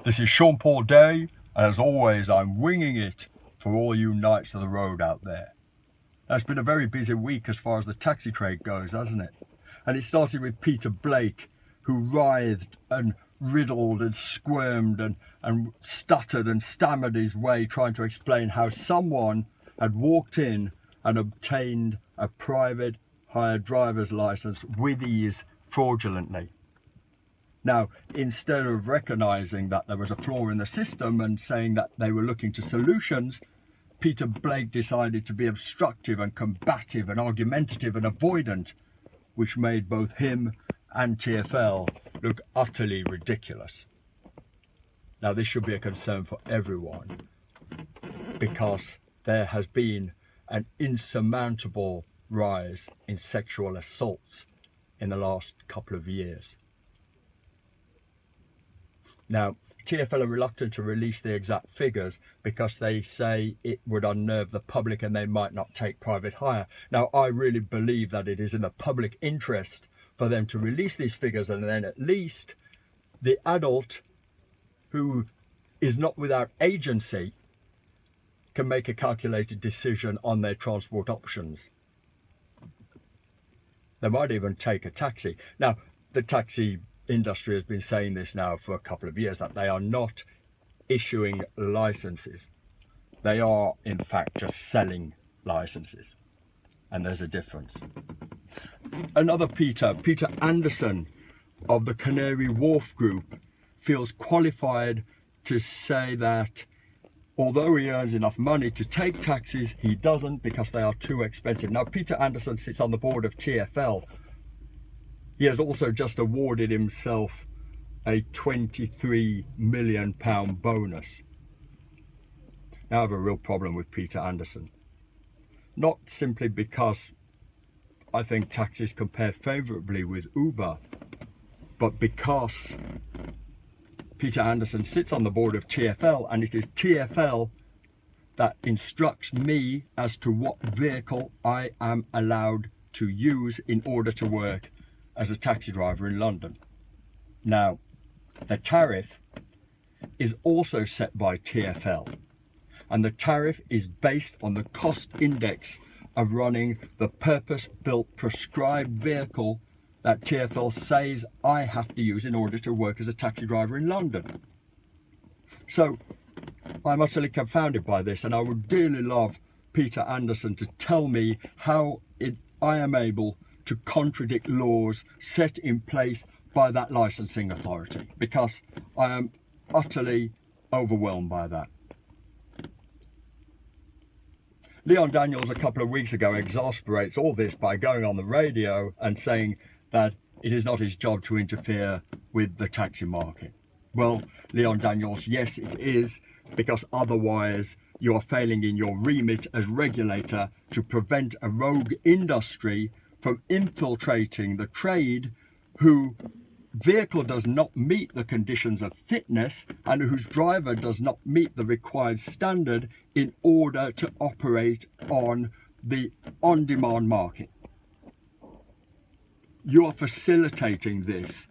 This is Sean Paul Day, and as always, I'm winging it for all you knights of the road out there. Now, it's been a very busy week as far as the taxi trade goes, hasn't it? And it started with Peter Blake, who writhed and riddled and squirmed and stuttered and stammered his way trying to explain how someone had walked in and obtained a private hire driver's license with ease fraudulently. Now, instead of recognising that there was a flaw in the system and saying that they were looking to solutions, Peter Blake decided to be obstructive and combative and argumentative and avoidant, which made both him and TFL look utterly ridiculous. Now, this should be a concern for everyone because there has been an insurmountable rise in sexual assaults in the last couple of years. Now, TFL are reluctant to release the exact figures because they say it would unnerve the public and they might not take private hire. Now, I really believe that it is in the public interest for them to release these figures, and then at least the adult who is not without agency can make a calculated decision on their transport options. They might even take a taxi. Now, the taxi industry has been saying this now for a couple of years, that they are not issuing licenses. They are, in fact, just selling licenses. And there's a difference. Another Peter Anderson of the Canary Wharf Group feels qualified to say that although he earns enough money to take taxis, he doesn't because they are too expensive. Now, Peter Anderson sits on the board of TFL. He has also just awarded himself a £23 million bonus. Now, I have a real problem with Peter Anderson. Not simply because I think taxis compare favourably with Uber, but because Peter Anderson sits on the board of TFL, and it is TFL that instructs me as to what vehicle I am allowed to use in order to work as a taxi driver in London. Now, the tariff is also set by TFL, and the tariff is based on the cost index of running the purpose-built prescribed vehicle that TFL says I have to use in order to work as a taxi driver in London. So I'm utterly confounded by this, and I would dearly love Peter Anderson to tell me how I am able to contradict laws set in place by that licensing authority, because I am utterly overwhelmed by that. Leon Daniels a couple of weeks ago exasperates all this by going on the radio and saying that it is not his job to interfere with the taxi market. Well, Leon Daniels, yes it is, because otherwise you are failing in your remit as regulator to prevent a rogue industry from infiltrating the trade whose vehicle does not meet the conditions of fitness and whose driver does not meet the required standard in order to operate on the on-demand market. You are facilitating this.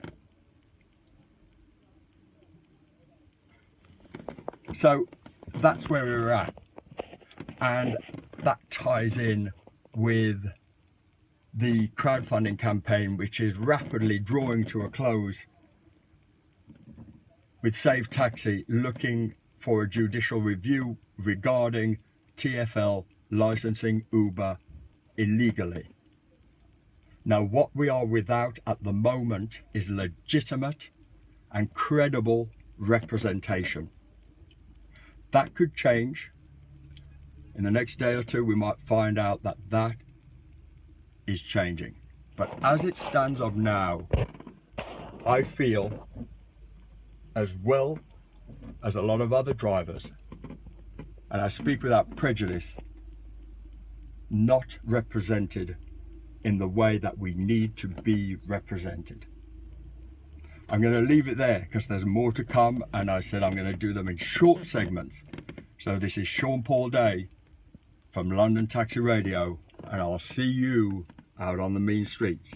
So that's where we're at, and that ties in with the crowdfunding campaign, which is rapidly drawing to a close, with Save Taxi looking for a judicial review regarding TFL licensing Uber illegally. Now, what we are without at the moment is legitimate and credible representation. That could change. In the next day or two, we might find out that that is changing. But as it stands of now, I feel, as well as a lot of other drivers, and I speak without prejudice, not represented in the way that we need to be represented. I'm going to leave it there because there's more to come, and I said I'm going to do them in short segments. So this is Sean Paul Day from London Taxi Radio, and I'll see you out on the mean streets.